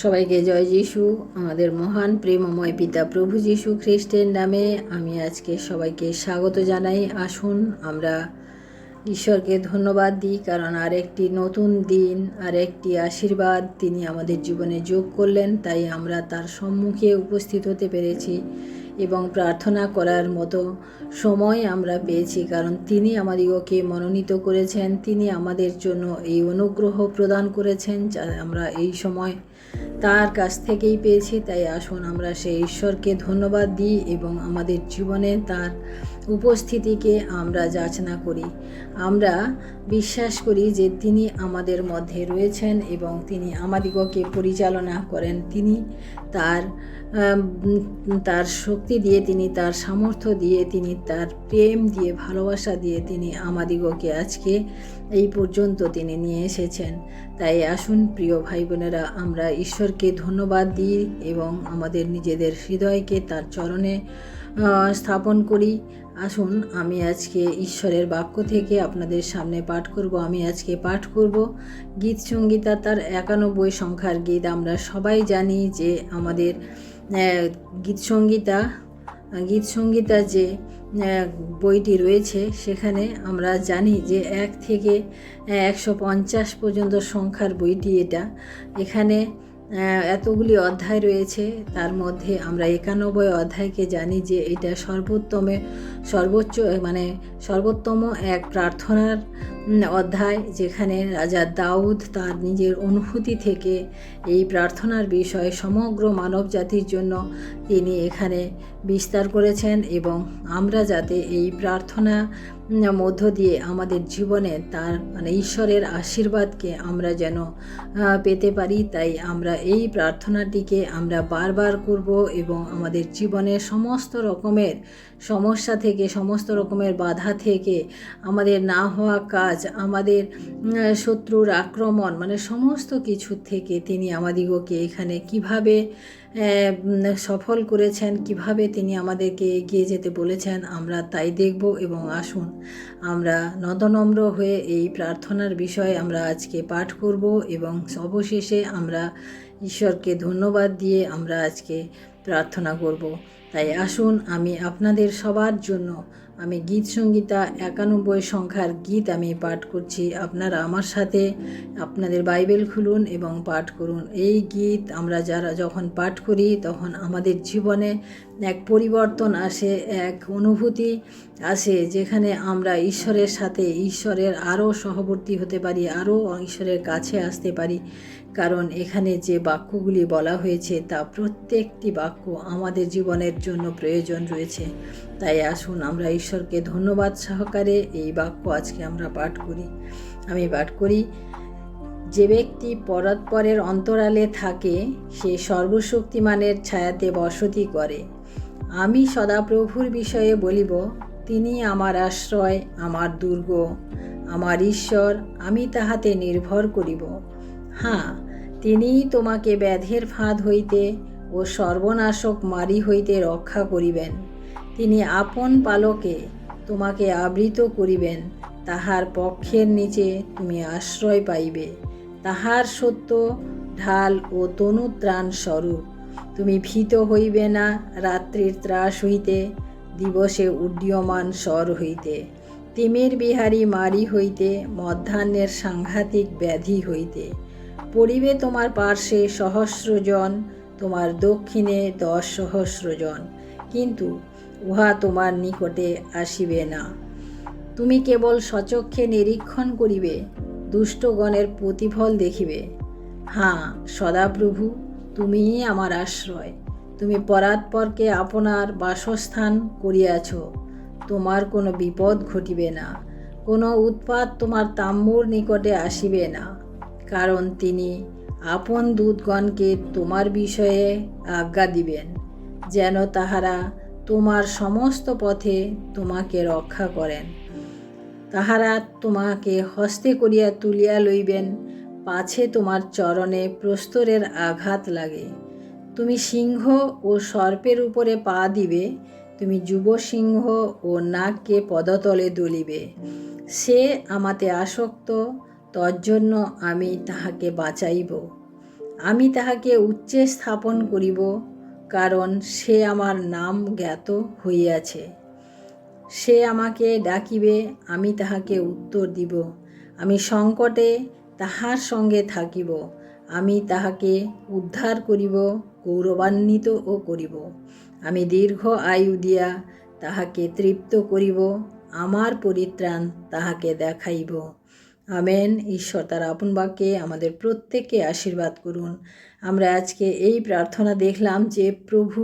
সবাইকে জয় যিশু। আমাদের মহান প্রেমময় পিতা প্রভু যিশু খ্রিস্টের নামে আমি আজকে সবাইকে স্বাগত জানাই। আসুন আমরা ঈশ্বরকে ধন্যবাদ দিই, কারণ আরেকটি নতুন দিন, আরেকটি আশীর্বাদ তিনি আমাদের জীবনে যোগ করলেন। তাই আমরা তার সম্মুখে উপস্থিত হতে পেরেছি এবং প্রার্থনা করার মতো সময় আমরা পেয়েছি, কারণ তিনি আমাদিগকে মনোনীত করেছেন, তিনি আমাদের জন্য এই অনুগ্রহ প্রদান করেছেন যা আমরা এই সময় তার কাছ থেকেই পেয়েছি। তাই আসুন আমরা সেই ঈশ্বরকে ধন্যবাদ দিই এবং আমাদের জীবনে তার উপস্থিতিকে আমরা যাচনা করি। আমরা বিশ্বাস করি যে তিনি আমাদের মধ্যে রয়েছেন এবং তিনি আমাদিগকে পরিচালনা করেন। তিনি তার শক্তি দিয়ে, তিনি তার সামর্থ্য দিয়ে, তিনি তার প্রেম দিয়ে, ভালোবাসা দিয়ে তিনি আমাদিগকে আজকে এই পর্যন্ত তিনি নিয়ে এসেছেন। তাই আসুন প্রিয় ভাই বোনেরা, আমরা ঈশ্বরকে ধন্যবাদ দিই এবং আমাদের নিজেদের হৃদয়কে তার চরণে স্থাপন করি। আসুন আমি আজকে ঈশ্বরের বাক্য থেকে আপনাদের সামনে পাঠ করব। আমি আজকে পাঠ করব গীত সংগীতা তার 91 সংখ্যার গীত। আমরা সবাই জানি যে আমাদের গীত সংগীতা যে বইটি রয়েছে সেখানে আমরা জানি যে 1 থেকে 150 পর্যন্ত সংখ্যার বইটি এটা। এখানে এতগুলি অধ্যায় রয়েছে, তার মধ্যে আমরা 91 অধ্যায়কে জানি যে এটা সর্বোত্তম এক প্রার্থনার অধ্যায়, যেখানে রাজা দাউদ তার নিজের অনুভূতি থেকে এই প্রার্থনার বিষয় সমগ্র মানব জাতির জন্য তিনি এখানে বিস্তার করেছেন এবং আমরা যাতে এই প্রার্থনা মধ্য দিয়ে আমাদের জীবনে তার ঈশ্বরের আশীর্বাদকে আমরা যেন পেতে পারি। তাই আমরা এই প্রার্থনাটিকে আমরা বারবার করব এবং আমাদের জীবনের সমস্ত রকমের সমস্যা থেকে, সমস্ত রকমের বাধা থেকে, আমাদের না হওয়া কাজ, আমাদের শত্রুর আক্রমণ, সমস্ত কিছু থেকে তিনি আমাদিগকে এখানে কিভাবে সফল করেছেন, কিভাবে তিনি আমাদেরকে এগিয়ে যেতে বলেছেন, আমরা তাই দেখব। এবং আসুন আমরা নতনম্র হয়ে এই প্রার্থনার বিষয়ে আমরা আজকে পাঠ করব এবং অবশেষে আমরা ঈশ্বরকে ধন্যবাদ দিয়ে আমরা আজকে প্রার্থনা করব। তাই আসুন আমি আপনাদের সবার জন্য আমি গীত সংগীতা 91 সংখ্যার গীত আমি পাঠ করছি। আপনারা আমার সাথে আপনাদের বাইবেল খুলুন এবং পাঠ করুন। এই গীত আমরা যখন পাঠ করি তখন আমাদের জীবনে এক পরিবর্তন আসে, এক অনুভূতি আসে, যেখানে আমরা ঈশ্বরের সাথে ঈশ্বরের আরও সহবর্তী হতে পারি, আরও ঈশ্বরের কাছে আসতে পারি। কারণ এখানে যে বাক্যগুলি বলা হয়েছে তা প্রত্যেকটি বাক্য আমাদের জীবনের জন্য প্রয়োজন রয়েছে। তাই আসুন আমরা ঈশ্বরকে ধন্যবাদ সহকারে এই বাক্য আজকে আমরা পাঠ করি। আমি পাঠ করি। যে ব্যক্তি পরস্পরের অন্তরালে থাকে সে সর্বশক্তিমানের ছায়াতে বসতি করে। আমি সদাপ্রভুর বিষয়ে বলিব, তিনি আমার আশ্রয়, আমার দুর্গ, আমার ঈশ্বর, আমি তাহাতে নির্ভর করিব। হ্যাঁ, তিনিই তোমাকে ব্যাধের ফাঁদ হইতে ও সর্বনাশক মারি হইতে রক্ষা করিবেন। তিনি আপন পালকে তোমাকে আবৃত করিবেন, তাহার পক্ষের নিচে তুমি আশ্রয় পাইবে। তাহার সত্য ঢাল ও তনুত্রাণ স্বরূপ। তুমি ভীত হইবে না রাত্রির ত্রাস হইতে, দিবসে উড্ডীয়মান স্বর হইতে, তিমির বিহারী মারি হইতে, মধ্যাহ্নের সাংঘাতিক ব্যাধি হইতে। পড়িবে তোমার পার্শ্বে 1,000 জন, তোমার দক্ষিণে 10,000 জন, কিন্তু উহা তোমার নিকটে আসিবে না। তুমি কেবল সচক্ষে নিরীক্ষণ করিবে, দুষ্টগণের প্রতিফল দেখিবে। হ্যাঁ, সদাপ্রভু, তুমিই আমার আশ্রয়। তুমি পরাৎপরকে আপনার বাসস্থান করিয়াছ। তোমার কোনো বিপদ ঘটিবে না, কোনো উৎপাত তোমার তাম্বুর নিকটে আসিবে না। কারণ তিনি আপন দূতগণকে তোমার বিষয়ে আজ্ঞা দিবেন, যেন তাহারা তোমার সমস্ত পথে তোমাকে রক্ষা করেন। তাহারা তোমাকে হস্তে করিয়া তুলিয়া লইবেন, পাছে তোমার চরণে প্রস্তরের আঘাত লাগে। তুমি সিংহ ও সর্পের উপরে পা দিবে, তুমি যুব সিংহ ও নাগকে পদতলে দুলিবে। সে আমাতে আসক্ত, তজ্জন্য আমি তাহাকে বাঁচাইব। আমি তাহাকে উচ্চে স্থাপন করিব, কারণ সে আমার নাম জ্ঞাত হইয়াছে। সে আমাকে ডাকিবে, আমি তাহাকে উত্তর দিব। আমি সংকটে তাহার সঙ্গে থাকিব, আমি তাহাকে উদ্ধার করিব, গৌরবান্বিতও করিব। আমি দীর্ঘ আয়ু দিয়া তাহাকে তৃপ্ত করিব, আমার পরিত্রাণ তাহাকে দেখাইব। আমেন। ঈশ্বর তার আপন বাক্যে আমাদের প্রত্যেককে আশীর্বাদ করুন। আমরা আজকে এই প্রার্থনা দেখলাম যে প্রভু,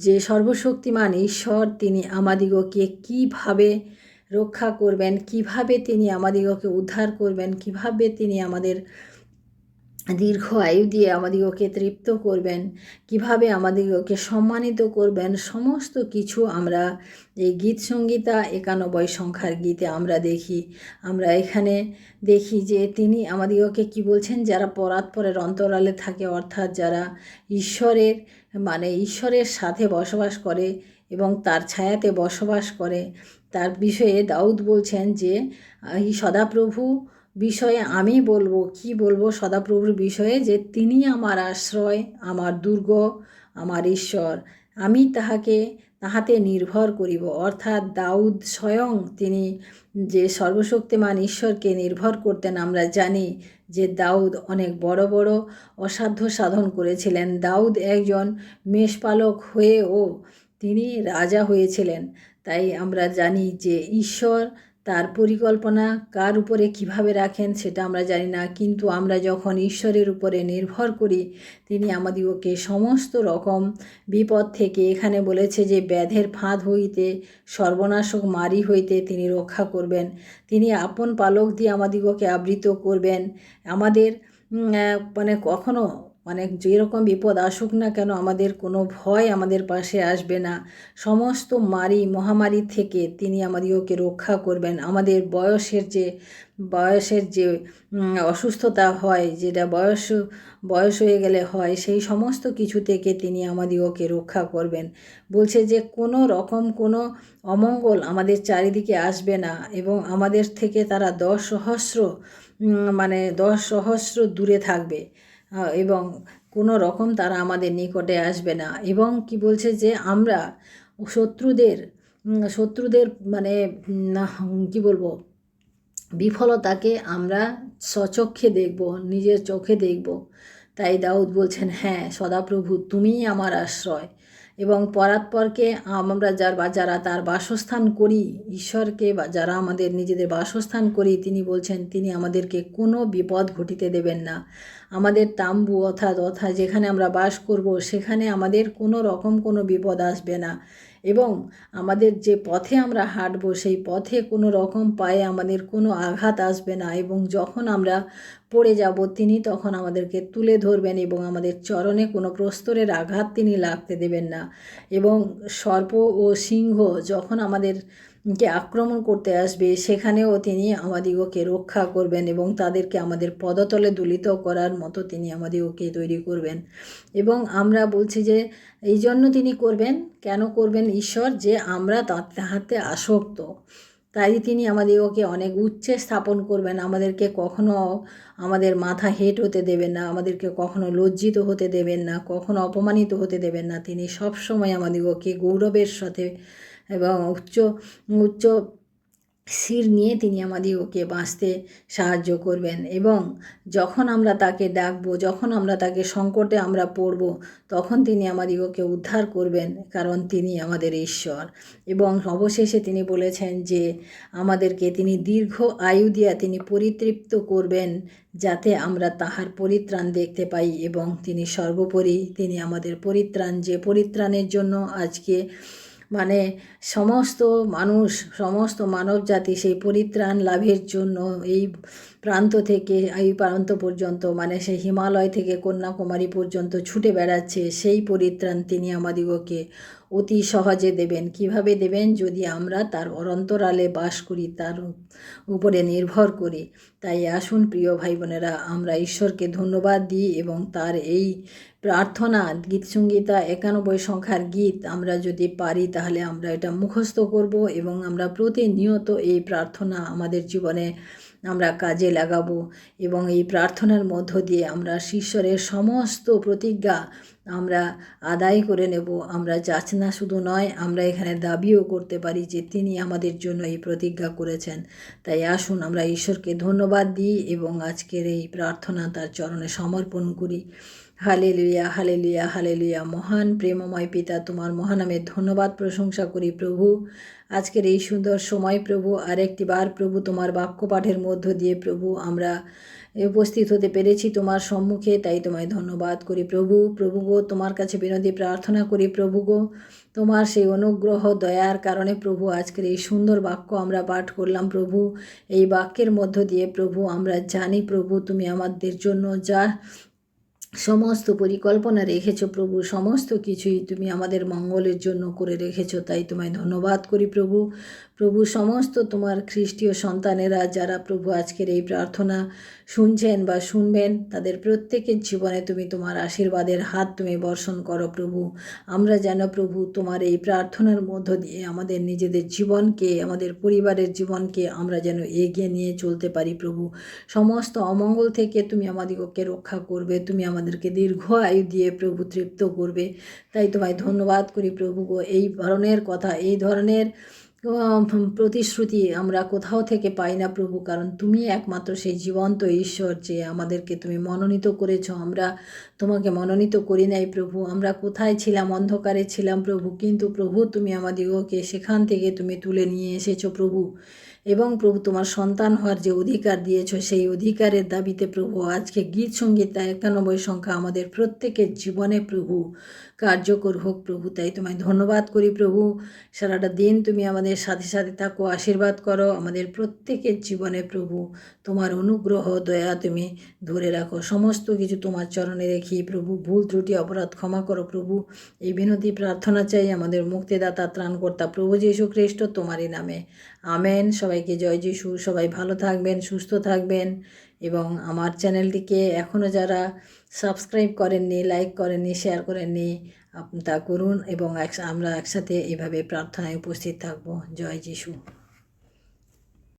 যে সর্বশক্তিমান ঈশ্বর, তিনি আমাদিগকে কিভাবে রক্ষা করবেন, কিভাবে তিনি আমাদিগকে উদ্ধার করবেন, কিভাবে তিনি আমাদের দীর্ঘ আয়ু দিয়ে আমাদিগকে তৃপ্ত করবেন, কিভাবে আমাদিগকে সম্মানিত করবেন, সমস্ত কিছু আমরা এই গীত সংগীতা 91 সংখ্যার গীতে আমরা দেখি। আমরা এখানে দেখি যে তিনি আমাদিগকে কি বলছেন, যারা পরাৎপরের অন্তরালে থাকে, অর্থাৎ যারা ঈশ্বরের সাথে বসবাস করে এবং তার ছায়াতে বসবাস করে, তার বিষয়ে দাউদ বলছেন যে এই সদাপ্রভু বিষয়ে আমি বলবো, কি বলবো সদাপ্রভুর বিষয়ে, যে তিনি আমার আশ্রয়, আমার দুর্গ, আমার ঈশ্বর, আমি তাহাতে নির্ভর করিব। অর্থাৎ দাউদ স্বয়ং তিনি যে সর্বশক্তিমান ঈশ্বরকে নির্ভর করতেন। আমরা জানি যে দাউদ অনেক বড় বড় অসাধ্য সাধন করেছিলেন। দাউদ একজন মেষপালক হয়েও তিনি রাজা হয়েছিলেন। তাই আমরা জানি যে ঈশ্বর তার পরিকল্পনা কার উপরে কিভাবে রাখেন সেটা আমরা জানি না, কিন্তু আমরা যখন ঈশ্বরের উপরে নির্ভর করি, তিনি আমাদিগকে সমস্ত রকম বিপদ থেকে, এখানে বলেছে যে ব্যাধের ফাঁদ হইতে, সর্বনাশক মারি হইতে তিনি রক্ষা করবেন। তিনি আপন পালক দিয়ে আমাদিগকে আবৃত করবেন। আমাদের কখনো যেরকম বিপদ আসুক না কেন, আমাদের কোনো ভয় আমাদের পাশে আসবে না। সমস্ত মহামারী থেকে তিনি আমাদিগকে রক্ষা করবেন। আমাদের বয়সের যে অসুস্থতা হয়, যেটা বয়স হয়ে গেলে হয়, সেই সমস্ত কিছু থেকে তিনি আমাদিগকে রক্ষা করবেন। বলছে যে কোনো রকম কোনো অমঙ্গল আমাদের চারিদিকে আসবে না, এবং আমাদের থেকে তারা 10 সহস্র দূরে থাকবে, এবং কোনো রকম তারা আমাদের নিকটে আসবে না। এবং কি বলছে যে আমরা শত্রুদের কি বলবো, বিফলতাকে আমরা স্বচক্ষে দেখব, নিজের চোখে দেখব। তাই দাউদ বলছেন, হ্যাঁ সদাপ্রভু তুমিই আমার আশ্রয়। এবং পরাৎপরকে আমরা যারা তার বাসস্থান করি, ঈশ্বরকে যারা আমাদের নিজেদের বাসস্থান করি, তিনি বলছেন তিনি আমাদেরকে কোনো বিপদ ঘটিতে দেবেন না। আমাদের তাম্বু অর্থাৎ যেখানে আমরা বাস করব, সেখানে আমাদের কোনো রকম কোনো বিপদ আসবে না। এবং আমাদের যে পথে আমরা হাঁটবো, সেই পথে কোনো রকম পায়ে আমাদের কোনো আঘাত আসবে না। এবং যখন আমরা পড়ে যাব, তিনি তখন আমাদেরকে তুলে ধরবেন এবং আমাদের চরণে কোনো প্রস্তরের আঘাত তিনি লাগতে দেবেন না। এবং সর্প ও সিংহ যখন আমাদেরকে আক্রমণ করতে আসবে, সেখানেও তিনি আমাদিগকে রক্ষা করবেন এবং তাদেরকে আমাদের পদতলে দূলিত করার মতো তিনি আমাদিগকে তৈরি করবেন। এবং আমরা বলছি যে এই জন্য তিনি করবেন, কেন করবেন ঈশ্বর, যে আমরা তাহাতে আসক্ত। তাই তিনি আমাদেরকে অনেক উচ্চে স্থাপন করবেন। আমাদেরকে কখনো আমাদের মাথা হেঁট হতে দেবেন না, আমাদেরকে কখনো লজ্জিত হতে দেবেন না, কখনো অপমানিত হতে দেবেন না। তিনি সবসময় আমাদেরকে গৌরবের সাথে এবং উচ্চ শির নিয়ে তিনি আমাদিগকে বাঁচতে সাহায্য করবেন। এবং যখন আমরা তাকে ডাকবো, যখন আমরা তাকে সংকটে আমরা পড়ব, তখন তিনি আমাদিগকে উদ্ধার করবেন, কারণ তিনি আমাদের ঈশ্বর। এবং অবশেষে তিনি বলেছেন যে আমাদেরকে তিনি দীর্ঘ আয়ু দিয়া তিনি পরিতৃপ্ত করবেন, যাতে আমরা তাহার পরিত্রাণ দেখতে পাই। এবং তিনি সর্বোপরি তিনি আমাদের পরিত্রাণ, যে পরিত্রাণের জন্য আজকে সমস্ত মানব জাতি সেই পরিত্রাণ লাভের জন্য এই প্রান্ত থেকে এই প্রান্ত পর্যন্ত, সেই হিমালয় থেকে কন্যাকুমারী পর্যন্ত ছুটে বেড়াচ্ছে, সেই পরিত্রাণ তিনি আমাদিগকে অতি সহজে দেবেন। কিভাবে দেবেন? যদি আমরা তার অন্তরালে বাস করি, তার উপরে নির্ভর করি। তাই আসুন প্রিয় ভাই বোনেরা, আমরা ঈশ্বরকে ধন্যবাদ দিই এবং তার এই প্রার্থনা গীত সংগীতা 91 সংখ্যার গীত আমরা যদি পারি, তাহলে আমরা এটা মুখস্থ করব এবং আমরা প্রতিনিয়ত এই প্রার্থনা আমাদের জীবনে আমরা কাজে লাগাবো এবং এই প্রার্থনার মধ্য দিয়ে আমরা ঈশ্বরের সমস্ত প্রতিজ্ঞা আমরা আদায় করে নেব। আমরা যাচনা শুধু নয়, আমরা এখানে দাবিও করতে পারি যে তিনি আমাদের জন্য এই প্রতিজ্ঞা করেছেন। তাই আসুন আমরা ঈশ্বরকে ধন্যবাদ দিই এবং আজকের এই প্রার্থনা তার চরণে সমর্পণ করি। Hallelujah, hallelujah, hallelujah. মহান প্রেমময় পিতা, তোমার মহানামের ধন্যবাদ প্রশংসা করি প্রভু। আজকের এই সুন্দর সময় প্রভু, আরেকটি বার প্রভু তোমার বাক্য পাঠের মধ্য দিয়ে প্রভু আমরা উপস্থিত হতে পেরেছি তোমার সম্মুখে, তাই তোমায় ধন্যবাদ করি প্রভু। প্রভু গো, তোমার কাছে বিনতি প্রার্থনা করি প্রভু গো, তোমার সেই অনুগ্রহ দয়ার কারণে প্রভু আজকের এই সুন্দর বাক্য আমরা পাঠ করলাম প্রভু। এই বাক্যের মধ্য দিয়ে প্রভু আমরা জানি প্রভু তুমি আমাদের জন্য যা সমস্ত পরিকল্পনা রেখেছো প্রভু, সমস্ত কিছুই তুমি আমাদের মঙ্গলের জন্য করে রেখেছো, তাই তোমায় ধন্যবাদ করি প্রভু। প্রভু সমস্ত তোমার খ্রিস্টীয় সন্তানেরা যারা প্রভু আজকের এই প্রার্থনা শুনছেন বা শুনবেন, তাদের প্রত্যেকের জীবনে তুমি তোমার আশীর্বাদের হাত তুমি বর্ষণ করো প্রভু। আমরা যেন প্রভু তোমার এই প্রার্থনার মধ্য দিয়ে আমাদের নিজেদের জীবনকে, আমাদের পরিবারের জীবনকে আমরা যেন এগিয়ে নিয়ে চলতে পারি প্রভু। সমস্ত অমঙ্গল থেকে তুমি আমাদেরকে রক্ষা করবে, তুমি আমাদেরকে দীর্ঘ আয়ু দিয়ে প্রভু তৃপ্ত করবে, তাই তোমায় ধন্যবাদ করি প্রভু গো। এই ধরনের কথা, এই ধরনের প্রতিশ্রুতি আমরা কোথাও থেকে পাই না প্রভু, কারণ তুমি একমাত্র সেই জীবন্ত ঈশ্বর যে আমাদেরকে তুমি মনোনীত করেছ। আমরা তোমাকে মনোনীত করি নাই প্রভু। আমরা কোথায় ছিলাম? অন্ধকারে ছিলাম প্রভু, কিন্তু প্রভু তুমি আমাদিগকে সেখান থেকে তুমি তুলে নিয়ে এসেছো প্রভু। এবং প্রভু তোমার সন্তান হওয়ার যে অধিকার দিয়েছ, সেই অধিকারের দাবিতে প্রভু আজকে গীত সঙ্গীত 91 সংখ্যা আমাদের প্রত্যেকের জীবনে প্রভু কার্যকর হোক প্রভু। তাই তোমায় ধন্যবাদ করি প্রভু। সারাটা দিন তুমি আমাদের সাথে সাথে থাকো, আশীর্বাদ করো আমাদের প্রত্যেকের জীবনে প্রভু। তোমার অনুগ্রহ দয়া তুমি ধরে রাখো। সমস্ত কিছু তোমার চরণে রেখি প্রভু। ভুল ত্রুটি অপরাধ ক্ষমা করো প্রভু। এই বিনতি প্রার্থনা চাই আমাদের মুক্তিদাতা ত্রাণকর্তা প্রভু যীশু খ্রিস্ট তোমারই নামে, আমেন। সবাইকে জয় যিশু। সবাই ভালো থাকবেন, সুস্থ থাকবেন এবং আমার চ্যানেলটিকে এখনও যারা সাবস্ক্রাইব করেননি, লাইক করেননি, শেয়ার করেননি, তা করুন এবং আমরা একসাথে এভাবে প্রার্থনায় উপস্থিত থাকব। জয় যিশু।